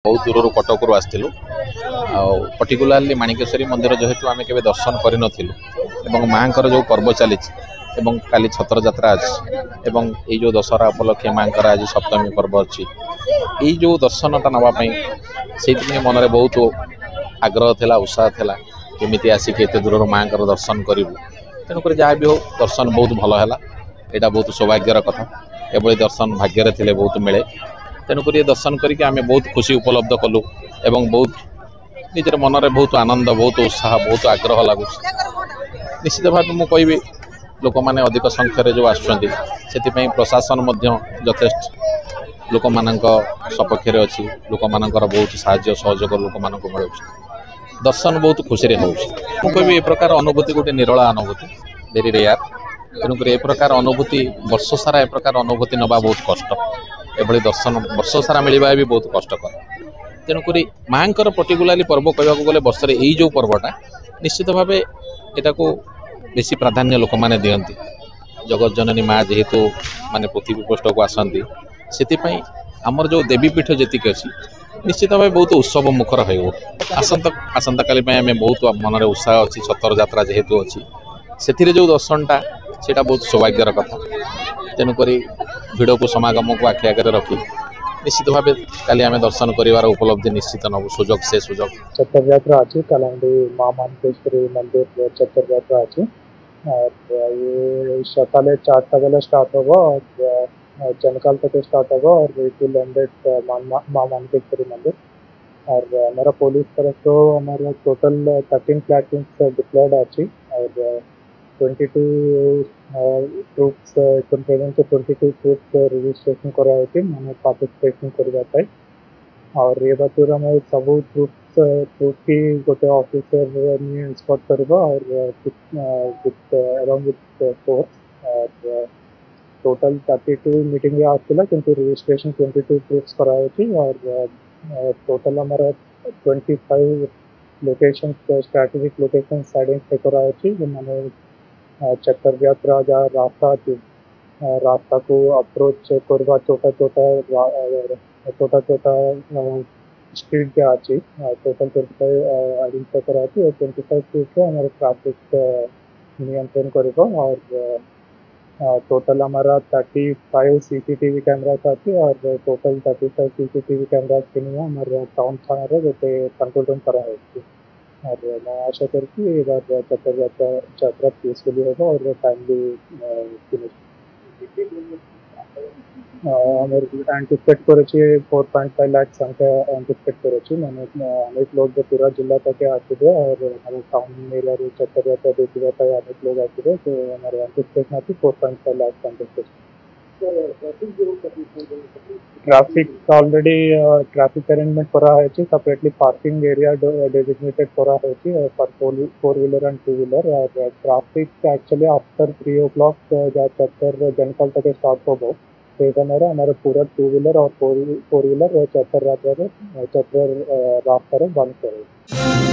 बहुत दूर कटक आसलु पर्टिकुलाली माणिकेश्वरी मंदिर जेहेतु आम के दर्शन करूँ माँ जो पर्व चली काली छतर जात्रा अच्छी जो दशहरा उपलक्षे माँ आज सप्तमी पर्व अच्छी जो दर्शनटा नापी से मन में बहुत आग्रह था उत्साह था केमी आसिक एत दूर माँ दर्शन करूँ तेणुक जहाँ भी हो दर्शन बहुत भल है यहाँ बहुत सौभाग्यर कथा एभली दर्शन भाग्य थे बहुत मिले तेणुक ये दर्शन करके आम बहुत खुशी उपलब्ध कलु एवं बहुत निजर मन में बहुत आनंद बहुत उत्साह बहुत आग्रह लगुच निश्चित भाव मुझे लोक मैंने अधिक संख्यार जो आसपाई प्रशासन यथेष्ट लोक मान सपक्ष अच्छी लोक मानकर बहुत साहाय्य सहयोग लोक मानक मिलूँ दर्शन बहुत खुशी मुझे ये प्रकार अनुभूति गोटे निराला अनुभूति वेरी रेयर तेणुक ए प्रकार अनुभूति वर्ष सारा ए प्रकार अनुभूति नवा बहुत कष्ट एभली दर्शन वर्ष सारा मिलवा भी बहुत कष्टकर तेणुक माँ पर्टिकुलाली पर्व कहवाक गले वर्ष यही जो पर्वटा निश्चित भाव यहाँ को बेसी प्राधान्य लोक मैंने दिखती जगत जननी माँ जेहेतु माने पृथ्वी पृष्ठ को आसती से आमर जो देवीपीठ जी अच्छी निश्चित भाव बहुत उत्सव मुखर हो आसंता काली आम बहुत मन में उत्साह अच्छी छतर जात्रा जेहेतु अच्छी से जो दर्शनटा सेटा बहुत सौभाग्यर कथा तेणुक भिड़ को समागम को आखि आगे रखी निश्चित भाव काली आम दर्शन कर उपलब्धि निश्चित नबू सुजोग से सुजोग छतर यात्रा अच्छी कलांडी माँ मानकेश्वरी मंदिर छतर यात्रा अच्छी और ये सकाले 4 बेले स्टार्ट होगा और जनकाल तक स्टार्ट होगा और इट विल एंडेड माँ मानकेश्वरी मंदिर और हमारा पुलिस तरफ तो हमारा टोटल 13 प्लाटून्स डिप्लॉयड अच्छी और 22 ट्रूप्स 22 ट्रूप्स रजिस्ट्रेशन कराई मैंने पार्टिसिपेशन करने और ये बतूर आम सब ट्रूप की गोटे ऑफिसर एस्कॉर्ट कर और फोर्स और टोटल 32 मीटिंग आसला किंतु रजिस्ट्रेशन 22 ट्रूप्स कराई और टोटल हमारा 25 लोकेशन स्ट्रैटेजिक लोकेशन आइडेंटिफाई कराई मैंने चक्कर यात्रा जहाँ रास्ता थी रास्ता को अप्रोच करवा छोटा छोटा स्ट्रीट जहाँ अच्छी टोटल 25 आइडेंटिफाई कराई और 25 फीट हमारे ट्रैफिक नियंत्रण कर और टोटल हमारा 35 CCTV कैमरास अच्छी और टोटल 35 CCTV कैमरास के लिए हमारे टाउन थाना गोटे कंट्रोल रूम कराई और मैं आशा करती बार चक्कर यात्रा पीसफुली होगा और टाइमली एंटिसिपेट कर 4.5 लाख संख्या एंटिसिपेट कर मैंने अनेक लोग पूरा जिला तक आसवे और हमारे टाउन एरिया चक्कर यात्रा देखा अनेक लोग आसवे तो हमारे एंटिसिपेशन अच्छी 4.5 lakh anticipation traffic already traffic arrangement करा है सेपरेटली पार्किंग एरिया डेजिग्नेटेड करा है फॉर 4-व्हीलर एंड 2-व्हीलर और ट्रैफिक एक्चुअली आफ्टर 3 o'clock जहाँ चक्कर जनकल तक स्टार्ट हो हमारा पूरा 2-व्हीलर और 4-व्हीलर चक्कर रास्ता बंद करें।